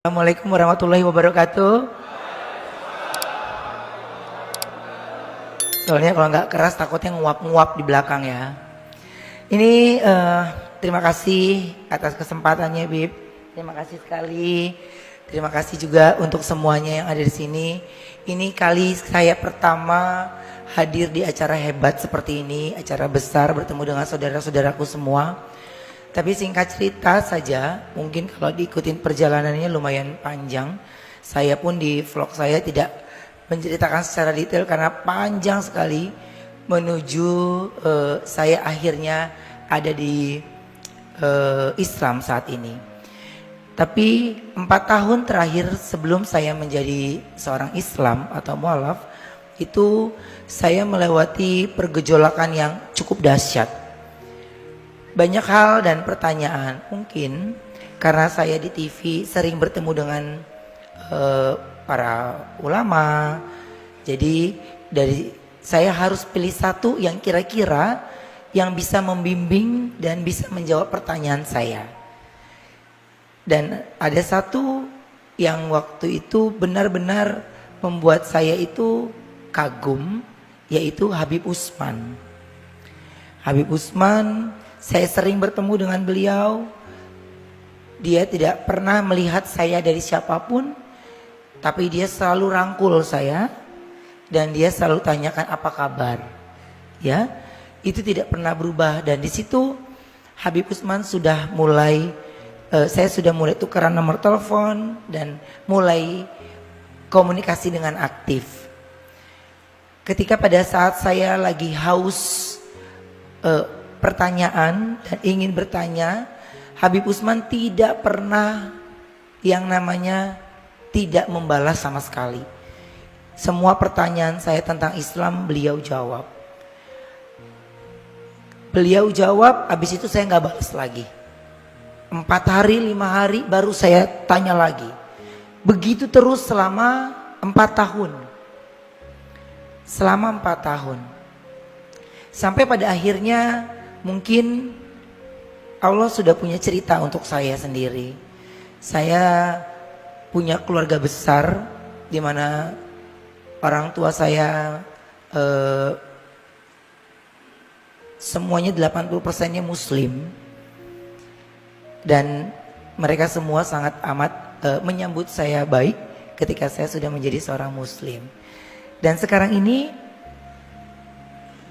Assalamualaikum warahmatullahi wabarakatuh. Soalnya kalau nggak keras takutnya nguap-nguap di belakang ya. Ini terima kasih atas kesempatannya, Bib. Terima kasih sekali. Terima kasih juga untuk semuanya yang ada di sini. Ini kali saya pertama hadir di acara hebat seperti ini, acara besar bertemu dengan saudara-saudaraku semua. Tapi singkat cerita saja, mungkin kalau diikutin perjalanannya lumayan panjang. Saya pun di vlog saya tidak menceritakan secara detail karena panjang sekali menuju saya akhirnya ada di Islam saat ini. Tapi 4 tahun terakhir sebelum saya menjadi seorang Islam atau mualaf, itu saya melewati pergejolakan yang cukup dahsyat. Banyak hal dan pertanyaan, mungkin karena saya di TV sering bertemu dengan para ulama. Jadi saya harus pilih satu yang kira-kira yang bisa membimbing dan bisa menjawab pertanyaan saya. Dan ada satu yang waktu itu benar-benar membuat saya itu kagum, yaitu Habib Utsman. Habib Utsman, saya sering bertemu dengan beliau. Dia tidak pernah melihat saya dari siapapun, tapi dia selalu rangkul saya dan dia selalu tanyakan apa kabar. Ya, itu tidak pernah berubah. Dan di situ Habib Utsman sudah mulai, saya sudah mulai tukeran nomor telepon dan mulai komunikasi dengan aktif. Ketika pada saat saya lagi haus pertanyaan dan ingin bertanya, Habib Utsman tidak pernah yang namanya tidak membalas sama sekali. Semua pertanyaan saya tentang Islam beliau jawab. Beliau jawab, habis itu saya nggak balas lagi. 4 hari, 5 hari baru saya tanya lagi. Begitu terus selama 4 tahun. Selama 4 tahun. Sampai pada akhirnya mungkin Allah sudah punya cerita untuk saya sendiri. Saya punya keluarga besar di mana orang tua saya semuanya 80%-nya Muslim. Dan mereka semua sangat amat menyambut saya baik ketika saya sudah menjadi seorang Muslim. Dan sekarang ini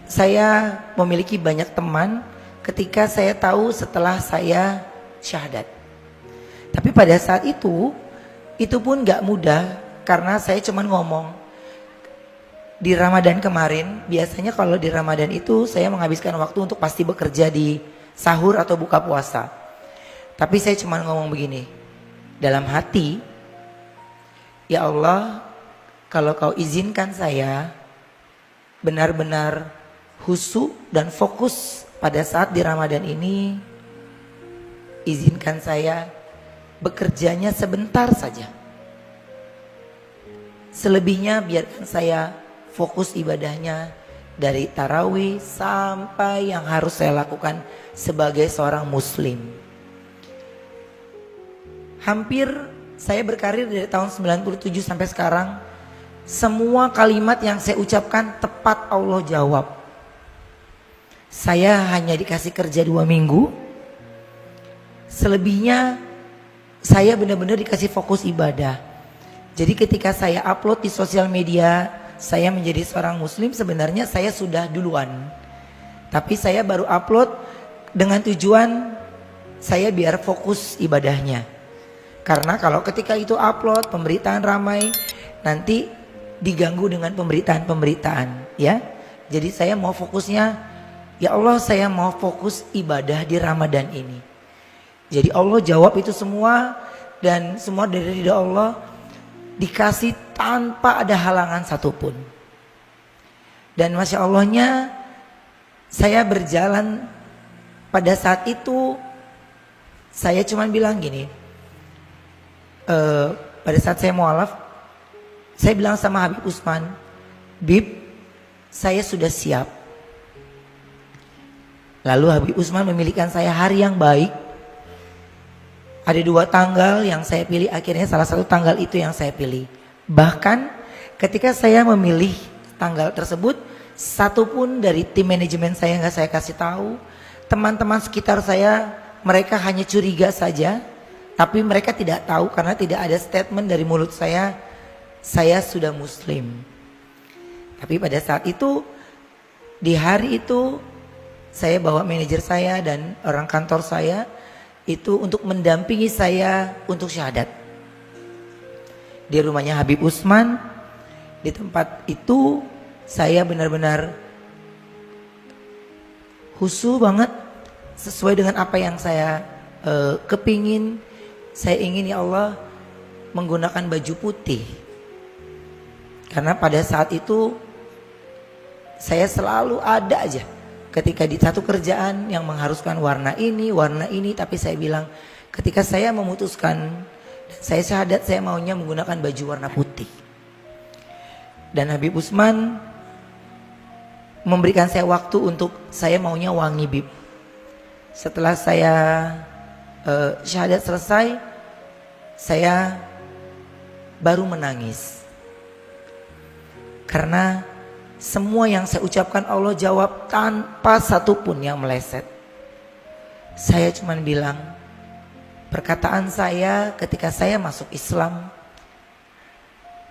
saya memiliki banyak teman ketika saya tahu setelah saya syahadat. Tapi pada saat itu pun gak mudah karena saya cuma ngomong. Di Ramadan kemarin, biasanya kalau di Ramadan itu saya menghabiskan waktu untuk pasti bekerja di sahur atau buka puasa. Tapi saya cuma ngomong begini, dalam hati, ya Allah, kalau kau izinkan saya benar-benar khusyuk dan fokus pada saat di Ramadan ini, izinkan saya bekerjanya sebentar saja. Selebihnya biarkan saya fokus ibadahnya dari tarawih sampai yang harus saya lakukan sebagai seorang Muslim. Hampir saya berkarir dari tahun 97 sampai sekarang, semua kalimat yang saya ucapkan tepat Allah jawab. Saya hanya dikasih kerja 2 minggu. Selebihnya saya benar-benar dikasih fokus ibadah. Jadi ketika saya upload di sosial media, saya menjadi seorang Muslim, sebenarnya saya sudah duluan. Tapi saya baru upload dengan tujuan saya biar fokus ibadahnya. Karena kalau ketika itu upload, pemberitaan ramai, nanti diganggu dengan pemberitaan-pemberitaan, ya. Jadi saya mau fokusnya, ya Allah, saya mau fokus ibadah di Ramadan ini. Jadi Allah jawab itu semua dan semua dari ridha Allah dikasih tanpa ada halangan satupun. Dan Masya Allahnya saya berjalan pada saat itu saya cuma bilang gini, pada saat saya mualaf, saya bilang sama Habib Utsman, Bib, saya sudah siap. Lalu Habib Utsman memilihkan saya hari yang baik. Ada 2 tanggal yang saya pilih, akhirnya salah satu tanggal itu yang saya pilih. Bahkan ketika saya memilih tanggal tersebut, satu pun dari tim manajemen saya nggak saya kasih tahu. Teman-teman sekitar saya, mereka hanya curiga saja, tapi mereka tidak tahu karena tidak ada statement dari mulut saya sudah muslim. Tapi pada saat itu, di hari itu, saya bawa manajer saya dan orang kantor saya itu untuk mendampingi saya untuk syahadat. Di rumahnya Habib Usman, di tempat itu saya benar-benar khusyuk banget sesuai dengan apa yang saya kepingin. Saya ingin ya Allah menggunakan baju putih. Karena pada saat itu saya selalu ada aja ketika di satu kerjaan yang mengharuskan warna ini, tapi saya bilang ketika saya memutuskan, saya syahadat saya maunya menggunakan baju warna putih. Dan Habib Usman memberikan saya waktu untuk saya maunya wangi bib. Setelah saya syahadat selesai, saya baru menangis. Karena semua yang saya ucapkan Allah jawab tanpa satupun yang meleset. Saya cuma bilang, perkataan saya ketika saya masuk Islam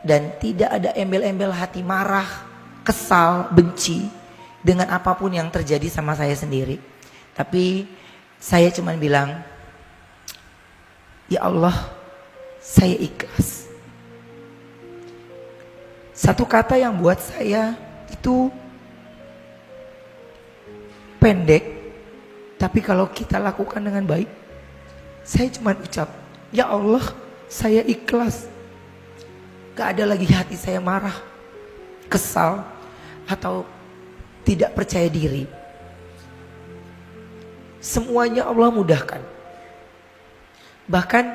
dan tidak ada embel-embel hati marah, kesal, benci dengan apapun yang terjadi sama saya sendiri. Tapi saya cuma bilang, ya Allah, saya ikhlas. Satu kata yang buat saya itu pendek, tapi kalau kita lakukan dengan baik, saya cuma ucap, ya Allah, saya ikhlas. Gak ada lagi hati saya marah, kesal, atau tidak percaya diri. Semuanya Allah mudahkan. Bahkan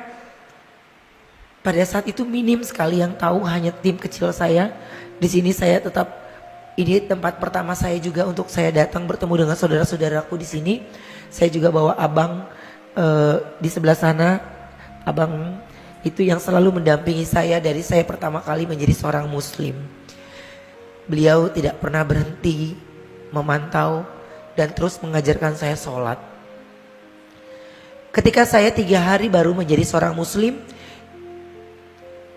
pada saat itu minim sekali yang tahu, hanya tim kecil saya. Di sini saya tetap, ini tempat pertama saya juga untuk saya datang bertemu dengan saudara-saudaraku di sini. Saya juga bawa abang di sebelah sana. Abang itu yang selalu mendampingi saya dari saya pertama kali menjadi seorang muslim. Beliau tidak pernah berhenti memantau dan terus mengajarkan saya sholat. Ketika saya 3 hari baru menjadi seorang muslim,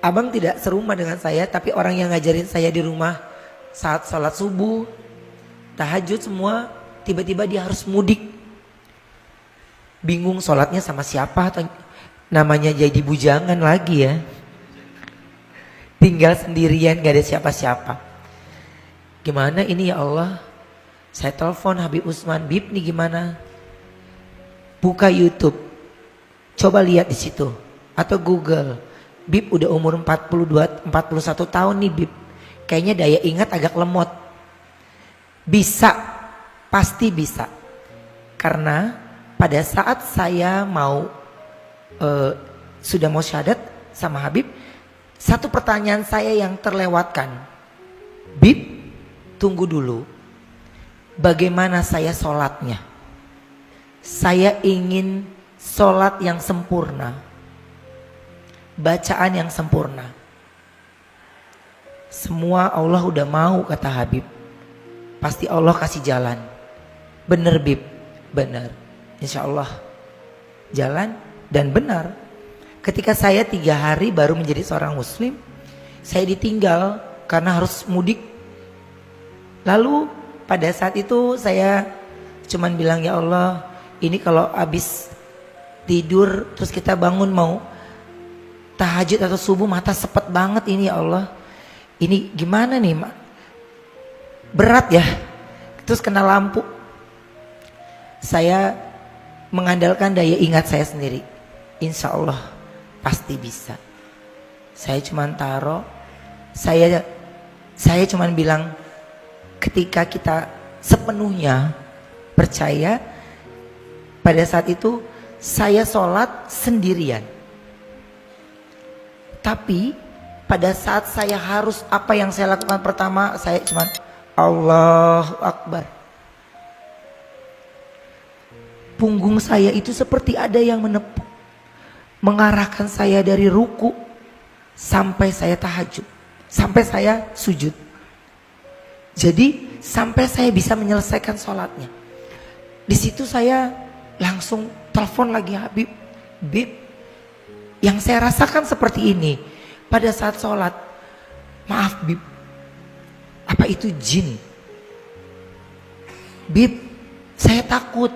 abang tidak serumah dengan saya, tapi orang yang ngajarin saya di rumah saat sholat subuh, tahajud semua, tiba-tiba dia harus mudik. Bingung sholatnya sama siapa, atau namanya jadi bujangan lagi ya. Tinggal sendirian, gak ada siapa-siapa. Gimana ini ya Allah? Saya telepon Habib Usman, Bib nih gimana? Buka YouTube, coba lihat di situ, atau Google. Bib udah umur 41 tahun nih Bib. Kayaknya daya ingat agak lemot. Bisa, pasti bisa. Karena pada saat saya mau sudah mau syahadat sama Habib, satu pertanyaan saya yang terlewatkan. Bib, tunggu dulu. Bagaimana saya sholatnya? Saya ingin sholat yang sempurna. Bacaan yang sempurna. Semua Allah udah mau, kata Habib. Pasti Allah kasih jalan. Bener Bib, bener. Insya Allah jalan dan benar. Ketika saya 3 hari baru menjadi seorang muslim, saya ditinggal karena harus mudik. Lalu pada saat itu saya cuman bilang, ya Allah, ini kalau habis tidur terus kita bangun mau tahajud atau subuh, mata sepet banget ini ya Allah. Ini gimana nih Mak? Berat ya. Terus kena lampu. Saya mengandalkan daya ingat saya sendiri. Insya Allah pasti bisa. Saya cuma taruh. Saya cuma bilang, ketika kita sepenuhnya percaya, pada saat itu saya sholat sendirian. Tapi pada saat saya harus, apa yang saya lakukan pertama, saya cuma Allahu Akbar. Punggung saya itu seperti ada yang menepuk. mengarahkan saya dari ruku sampai saya tahajud, sampai saya sujud. Jadi sampai saya bisa menyelesaikan sholatnya. Di situ saya langsung telepon lagi Habib, Bib, yang saya rasakan seperti ini pada saat sholat. Maaf Bib, apa itu jin? Bib, saya takut.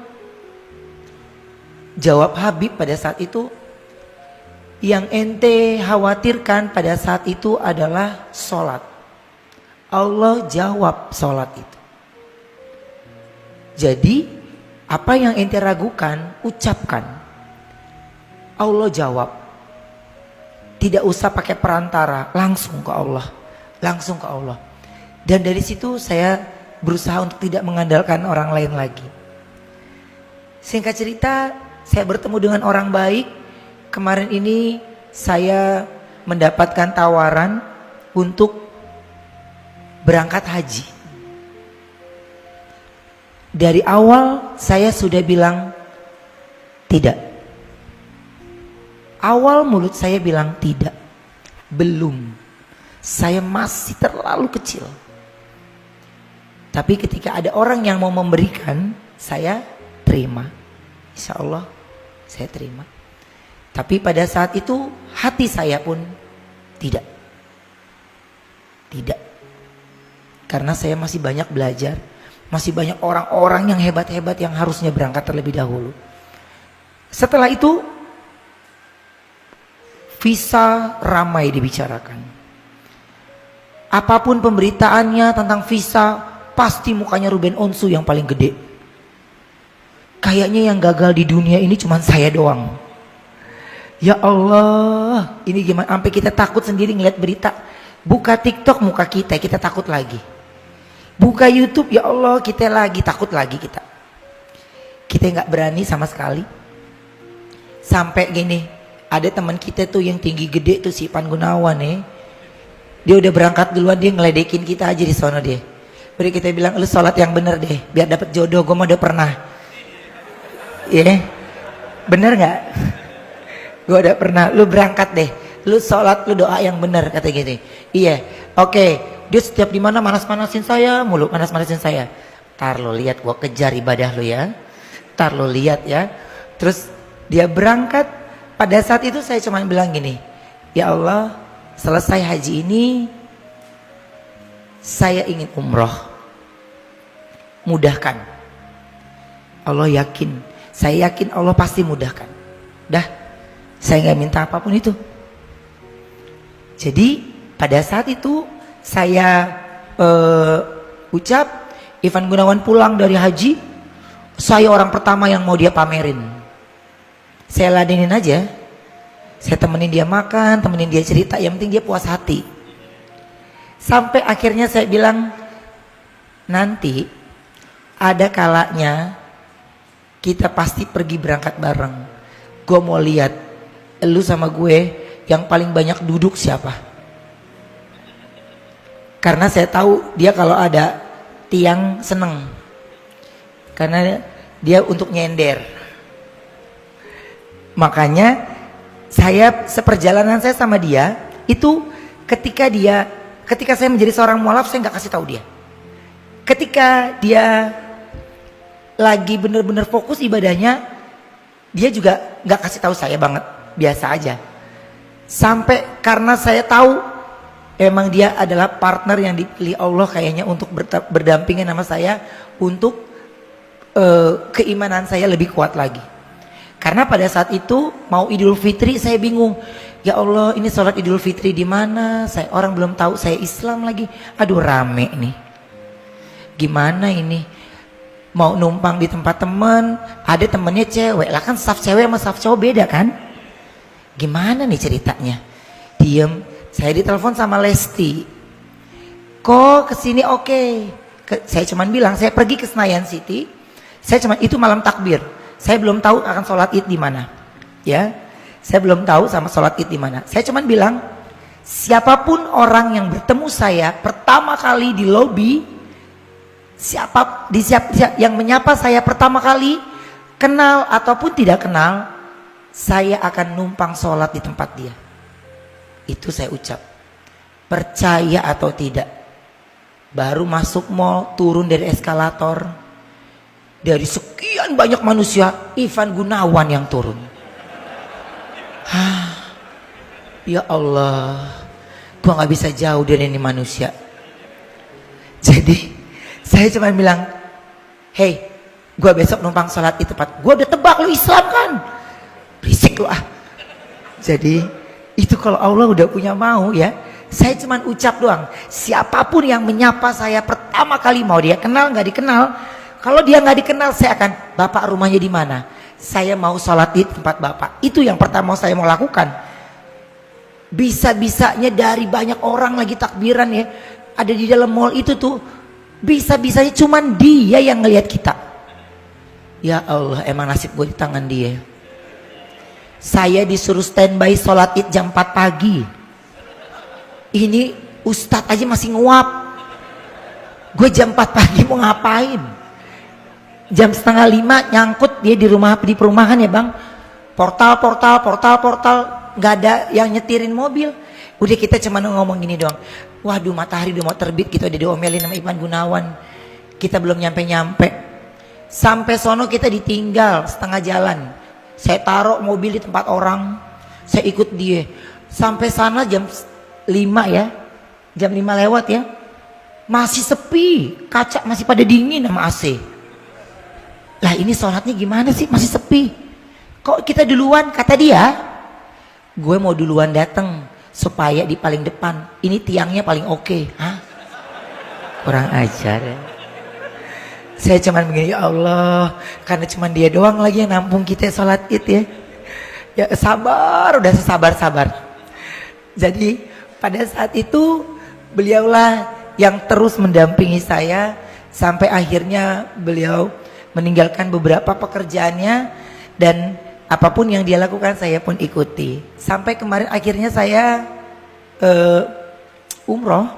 Jawab Habib pada saat itu, yang ente khawatirkan pada saat itu adalah sholat. Allah jawab sholat itu. Jadi apa yang ente ragukan, ucapkan. Allah jawab. Tidak usah pakai perantara, langsung ke Allah. Langsung ke Allah. Dan dari situ saya berusaha untuk tidak mengandalkan orang lain lagi. Singkat cerita, saya bertemu dengan orang baik. Kemarin ini saya mendapatkan tawaran untuk berangkat haji. Dari awal saya sudah bilang tidak. Awal mulut saya bilang tidak. Belum. Saya masih terlalu kecil. Tapi ketika ada orang yang mau memberikan, saya terima. Insya Allah saya terima. Tapi pada saat itu hati saya pun tidak. Tidak. Karena saya masih banyak belajar. Masih banyak orang-orang yang hebat-hebat yang harusnya berangkat terlebih dahulu. Setelah itu visa ramai dibicarakan. Apapun pemberitaannya tentang visa, pasti mukanya Ruben Onsu yang paling gede. Kayaknya yang gagal di dunia ini cuma saya doang. Ya Allah, ini gimana? Sampai kita takut sendiri ngeliat berita. Buka TikTok muka kita takut lagi. Buka YouTube, ya Allah, kita lagi takut lagi kita. Kita nggak berani sama sekali. Sampai gini, ada teman kita tuh yang tinggi gede tuh si Ipan Gunawan ya. Dia udah berangkat duluan, dia ngeledekin kita aja di sono dia. Beri kita bilang, lu sholat yang bener deh, biar dapet jodoh. Gue mah udah pernah. Iya, bener nggak? Gue udah pernah. Lu berangkat deh, lu sholat, lu doa yang bener, kata gitu. Iya, oke. Dia setiap di mana manas-manasin saya mulu, manas-manasin saya. Tar lo lihat, gue kejar ibadah lu ya. Tar lo lihat ya. Terus dia berangkat. Pada saat itu saya cuma bilang gini, ya Allah, selesai haji ini saya ingin umroh. Mudahkan. Allah yakin, saya yakin Allah pasti mudahkan. Dah, saya nggak minta apapun itu. Jadi pada saat itu saya ucap, Ivan Gunawan pulang dari haji, saya orang pertama yang mau dia pamerin. Saya ladenin aja, saya temenin dia makan, temenin dia cerita, yang penting dia puas hati. Sampai akhirnya saya bilang, nanti ada kalanya kita pasti pergi berangkat bareng. Gue mau lihat lu sama gue yang paling banyak duduk siapa. Karena saya tahu dia kalau ada tiang seneng. Karena dia untuk nyender. Makanya seperjalanan saya sama dia itu ketika saya menjadi seorang mualaf, saya nggak kasih tahu dia. Ketika dia lagi benar-benar fokus ibadahnya, dia juga nggak kasih tahu saya banget, biasa aja. Sampai karena saya tahu emang dia adalah partner yang dipilih Allah kayaknya untuk berdampingan sama saya untuk keimanan saya lebih kuat lagi. Karena pada saat itu mau Idul Fitri saya bingung. Ya Allah, ini sholat Idul Fitri di mana? Saya orang belum tahu saya Islam lagi. Aduh rame nih. Gimana ini? Mau numpang di tempat teman, ada temennya cewek. Lah kan saf cewek sama saf cowok beda kan? Gimana nih ceritanya? Diem. Saya ditelepon sama Lesti. Kok kesini oke? Saya cuman bilang saya pergi ke Senayan City. Saya cuman itu malam takbir. Saya belum tahu akan sholat id di mana. Ya, saya belum tahu sama sholat id di mana. Saya cuman bilang siapapun orang yang bertemu saya pertama kali di lobi, yang menyapa saya pertama kali, kenal ataupun tidak kenal, saya akan numpang sholat di tempat dia. Itu saya ucap. Percaya atau tidak, baru masuk mall, turun dari eskalator, dari sekian banyak manusia, Ivan Gunawan yang turun. Ya Allah, gua gak bisa jauh dari ini manusia. Jadi saya cuma bilang, hey, gua besok numpang sholat di tempat. Gua udah tebak lu Islam kan, berisik lu ah. Jadi itu kalau Allah udah punya mau ya, saya cuma ucap doang. Siapapun yang menyapa saya pertama kali, mau dia kenal nggak dikenal, kalau dia nggak dikenal, saya akan, bapak rumahnya di mana? Saya mau sholat di tempat bapak. Itu yang pertama saya mau lakukan. Bisa-bisanya dari banyak orang lagi takbiran ya, ada di dalam mall itu tuh, bisa-bisanya cuman dia yang ngelihat kita. Ya Allah, emang nasib gue di tangan dia. Saya disuruh standby sholat id jam 4 pagi. Ini ustadz aja masih nguap. Gue jam 4 pagi mau ngapain? Jam 4:30 nyangkut dia di rumah, di perumahan ya bang. Portal, nggak ada yang nyetirin mobil. Udah kita cuma ngomong gini doang. Waduh, matahari udah mau terbit, kita udah diomelin sama Ivan Gunawan. Kita belum nyampe-nyampe. Sampai sono kita ditinggal setengah jalan. Saya taruh mobil di tempat orang, saya ikut dia. Sampai sana jam 5 ya, jam 5 lewat ya, masih sepi, kaca masih pada dingin sama AC. Lah ini sholatnya gimana sih, masih sepi. Kok kita duluan, kata dia. Gue mau duluan datang supaya di paling depan, ini tiangnya paling oke. Hah? Kurang ajar ya. Saya cuman begini, ya Allah, karena cuman dia doang lagi yang nampung kita sholat id ya. Ya sabar, udah sabar. Jadi pada saat itu beliaulah yang terus mendampingi saya sampai akhirnya beliau meninggalkan beberapa pekerjaannya, dan apapun yang dia lakukan saya pun ikuti. Sampai kemarin akhirnya saya umroh.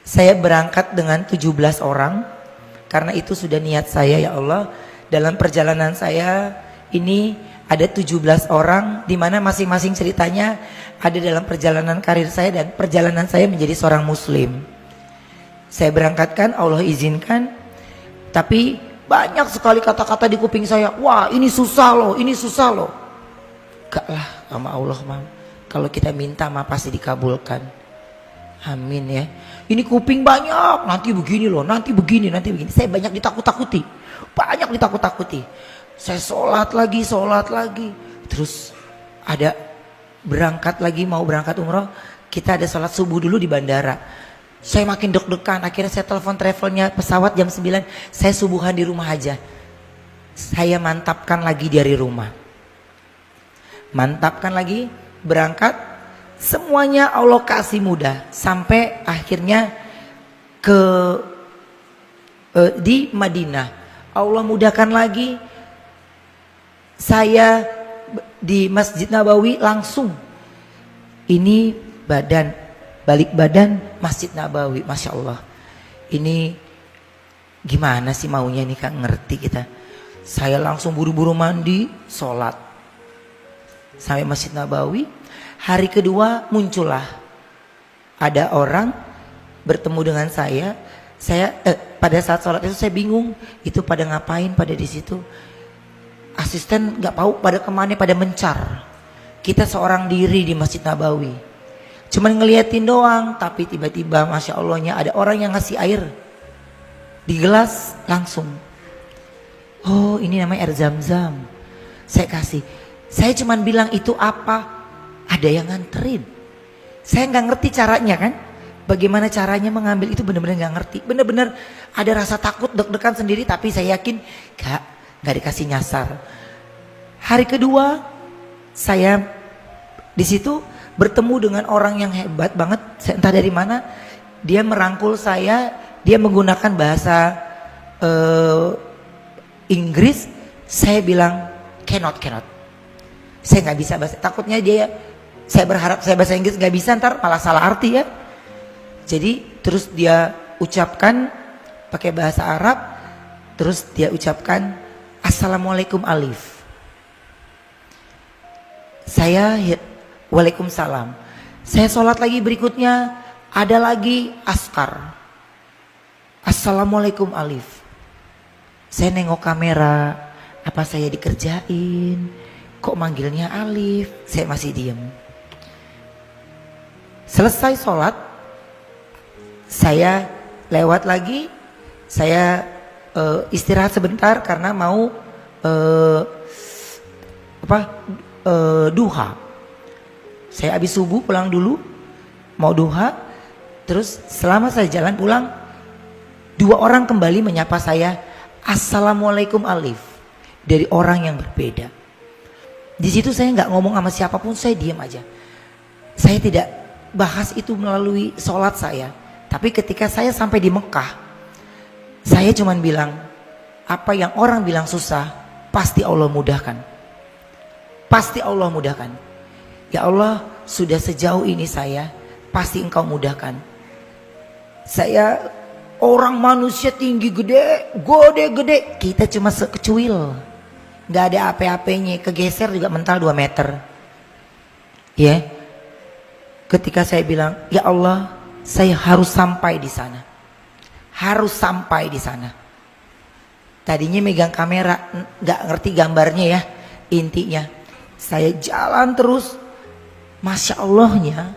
Saya berangkat dengan 17 orang. Karena itu sudah niat saya, ya Allah, dalam perjalanan saya ini ada 17 orang, di mana masing-masing ceritanya ada dalam perjalanan karir saya dan perjalanan saya menjadi seorang muslim. Saya berangkatkan, Allah izinkan, tapi banyak sekali kata-kata di kuping saya, wah ini susah loh, ini susah loh. Gak lah, sama Allah mah, kalau kita minta mah pasti dikabulkan. Amin ya. Ini kuping banyak, nanti begini loh, nanti begini. Saya banyak ditakut-takuti, Saya sholat lagi. Terus ada berangkat lagi, mau berangkat umroh. Kita ada sholat subuh dulu di bandara. Saya makin deg-degan, akhirnya saya telepon travelnya pesawat jam 9. Saya subuhan di rumah aja. Saya mantapkan lagi dari rumah. Mantapkan lagi, berangkat. Semuanya Allah kasih mudah sampai akhirnya di Madinah. Allah mudahkan lagi, saya di Masjid Nabawi langsung. Ini balik badan Masjid Nabawi, Masya Allah. Ini gimana sih maunya nih Kak, ngerti kita. Saya langsung buru-buru mandi, sholat sampai Masjid Nabawi. Hari kedua muncullah ada orang bertemu dengan saya. Pada saat sholat itu saya bingung, itu pada ngapain pada di situ. Asisten nggak tahu pada kemana, pada mencar. Kita seorang diri di Masjid Nabawi, cuman ngeliatin doang. Tapi tiba-tiba Masya Allahnya ada orang yang ngasih air di gelas langsung. Oh ini namanya air zam-zam. Saya kasih. Saya cuman bilang itu apa? Ada yang nganterin. Saya nggak ngerti caranya kan. Bagaimana caranya mengambil itu benar-benar nggak ngerti. Benar-benar ada rasa takut, deg-degan sendiri. Tapi saya yakin nggak dikasih nyasar. Hari kedua saya di situ bertemu dengan orang yang hebat banget. Saya entah dari mana. Dia merangkul saya. Dia menggunakan bahasa Inggris. Saya bilang cannot. Saya nggak bisa bahasa. Takutnya saya berharap saya bahasa Inggris nggak bisa, ntar malah salah arti ya. Jadi terus dia ucapkan pakai bahasa Arab, terus dia ucapkan Assalamualaikum Alif. Saya waalaikumsalam. Saya sholat lagi berikutnya, ada lagi askar. Assalamualaikum Alif. Saya nengok kamera, apa saya dikerjain? Kok manggilnya Alif? Saya masih diem. Selesai sholat, saya lewat lagi, saya istirahat sebentar karena mau duha. Saya habis subuh pulang dulu, mau duha. Terus selama saya jalan pulang, 2 orang kembali menyapa saya, Assalamualaikum Alif, dari orang yang berbeda. Di situ saya nggak ngomong sama siapapun, saya diam aja. Saya tidak bahas itu melalui sholat saya. Tapi ketika saya sampai di Mekah, saya cuman bilang, apa yang orang bilang susah, pasti Allah mudahkan. Pasti Allah mudahkan. Ya Allah, sudah sejauh ini saya, pasti Engkau mudahkan. Saya orang manusia tinggi gede, kita cuma sekecuil. Gak ada apa-apanya, kegeser juga mental 2 meter. Ya. Ketika saya bilang, ya Allah, saya harus sampai di sana. Harus sampai di sana. Tadinya megang kamera, gak ngerti gambarnya ya, intinya. Saya jalan terus, Masya Allahnya,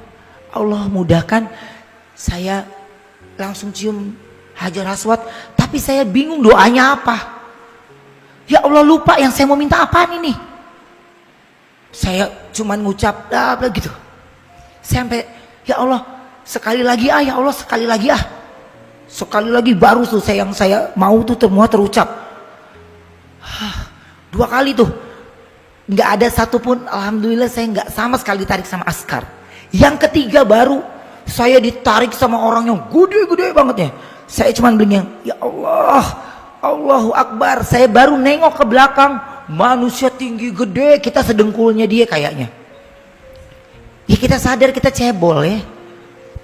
Allah mudahkan. Saya langsung cium Hajar Aswad, tapi saya bingung doanya apa. Ya Allah, lupa yang saya mau minta apaan ini. Saya cuman ngucap gitu. Sampai ya Allah sekali lagi ya Allah sekali lagi sekali lagi baru tuh yang saya mau tuh semua terucap. 2 kali tuh nggak ada satupun, alhamdulillah saya nggak sama sekali ditarik sama askar. Yang ketiga baru saya ditarik sama orang yang gede-gede banget ya. Saya cuman bilang ya Allah, Allahu Akbar. Saya baru nengok ke belakang, manusia tinggi gede, kita sedengkulnya dia kayaknya. Ya kita sadar kita cebol ya,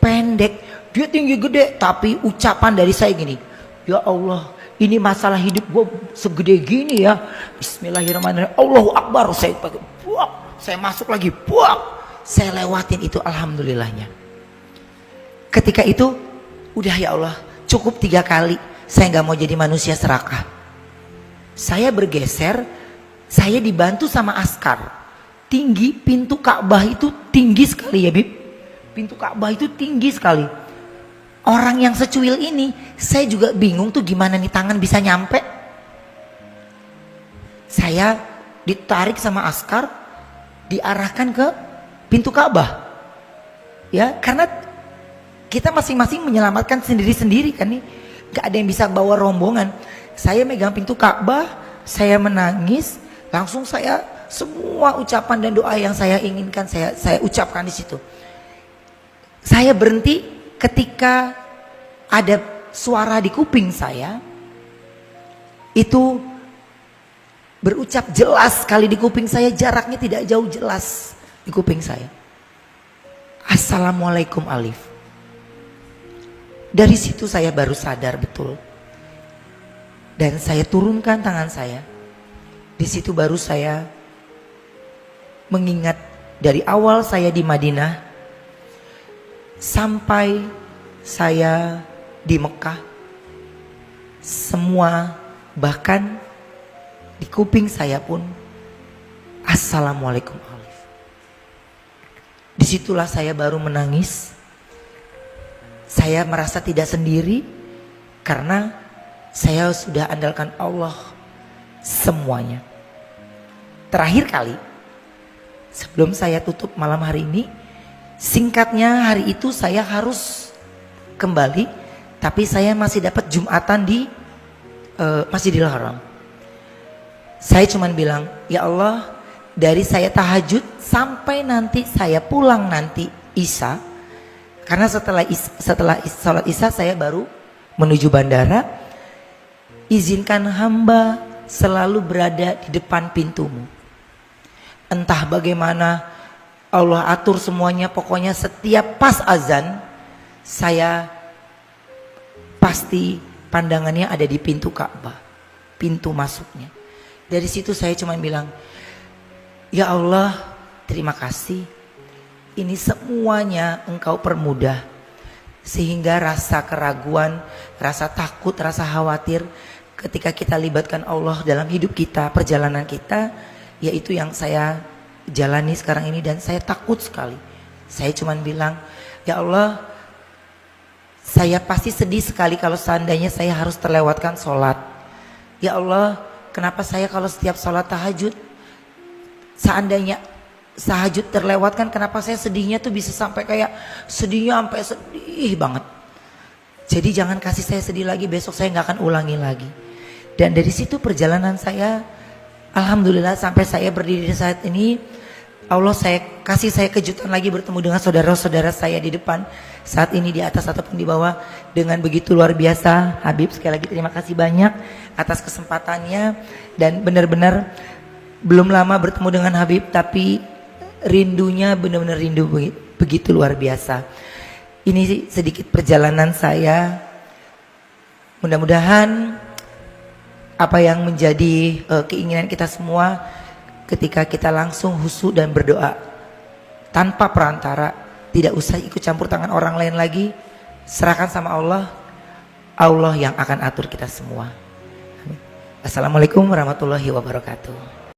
pendek, dia tinggi gede, tapi ucapan dari saya gini, ya Allah, ini masalah hidup gue segede gini ya. Bismillahirrahmanirrahim, Allahu Akbar. Saya pakai buak, saya masuk lagi buak, saya lewatin itu, alhamdulillahnya. Ketika itu udah ya Allah, cukup 3 kali. Saya nggak mau jadi manusia serakah. Saya bergeser, saya dibantu sama askar. Tinggi, pintu Ka'bah itu tinggi sekali ya Bib. Pintu Ka'bah itu tinggi sekali. Orang yang secuil ini, saya juga bingung tuh gimana nih tangan bisa nyampe. Saya ditarik sama askar, diarahkan ke pintu Ka'bah. Ya, karena kita masing-masing menyelamatkan sendiri-sendiri kan nih. Gak ada yang bisa bawa rombongan. Saya megang pintu Ka'bah, saya menangis, langsung saya semua ucapan dan doa yang saya inginkan saya ucapkan di situ. Saya berhenti ketika ada suara di kuping saya itu berucap jelas sekali di kuping saya, jaraknya tidak jauh, jelas di kuping saya. Assalamualaikum Alif. Dari situ saya baru sadar betul. Dan saya turunkan tangan saya. Di situ baru saya mengingat dari awal saya di Madinah sampai saya di Mekah. Semua, bahkan di kuping saya pun Assalamualaikum Alif. Disitulah saya baru menangis. Saya merasa tidak sendiri karena saya sudah andalkan Allah semuanya. Terakhir kali sebelum saya tutup malam hari ini, singkatnya hari itu saya harus kembali, tapi saya masih dapat Jumatan di Masjidil Haram. Saya cuman bilang, ya Allah, dari saya tahajud sampai nanti saya pulang nanti Isya. Karena setelah sholat Isya saya baru menuju bandara. Izinkan hamba selalu berada di depan pintumu. Entah bagaimana Allah atur semuanya, pokoknya setiap pas azan saya pasti pandangannya ada di pintu Ka'bah, pintu masuknya. Dari situ saya cuma bilang, ya Allah, terima kasih. Ini semuanya Engkau permudah. Sehingga rasa keraguan, rasa takut, rasa khawatir ketika kita libatkan Allah dalam hidup kita, perjalanan kita, yaitu yang saya jalani sekarang ini dan saya takut sekali. Saya cuman bilang, ya Allah, saya pasti sedih sekali kalau seandainya saya harus terlewatkan sholat. Ya Allah, kenapa saya kalau setiap sholat tahajud, seandainya tahajud terlewatkan, kenapa saya sedihnya tuh bisa sampai kayak sedihnya sampai sedih banget. Jadi jangan kasih saya sedih lagi, besok saya nggak akan ulangi lagi. Dan dari situ perjalanan saya, alhamdulillah sampai saya berdiri saat ini, Allah kasih saya kejutan lagi bertemu dengan saudara-saudara saya di depan saat ini, di atas ataupun di bawah, dengan begitu luar biasa. Habib, sekali lagi terima kasih banyak atas kesempatannya, dan benar-benar belum lama bertemu dengan Habib tapi rindunya benar-benar rindu begitu luar biasa. Ini sedikit perjalanan saya. Mudah-mudahan apa yang menjadi keinginan kita semua ketika kita langsung husu dan berdoa tanpa perantara, tidak usah ikut campur tangan orang lain lagi, serahkan sama Allah, Allah yang akan atur kita semua. Amin. Assalamualaikum warahmatullahi wabarakatuh.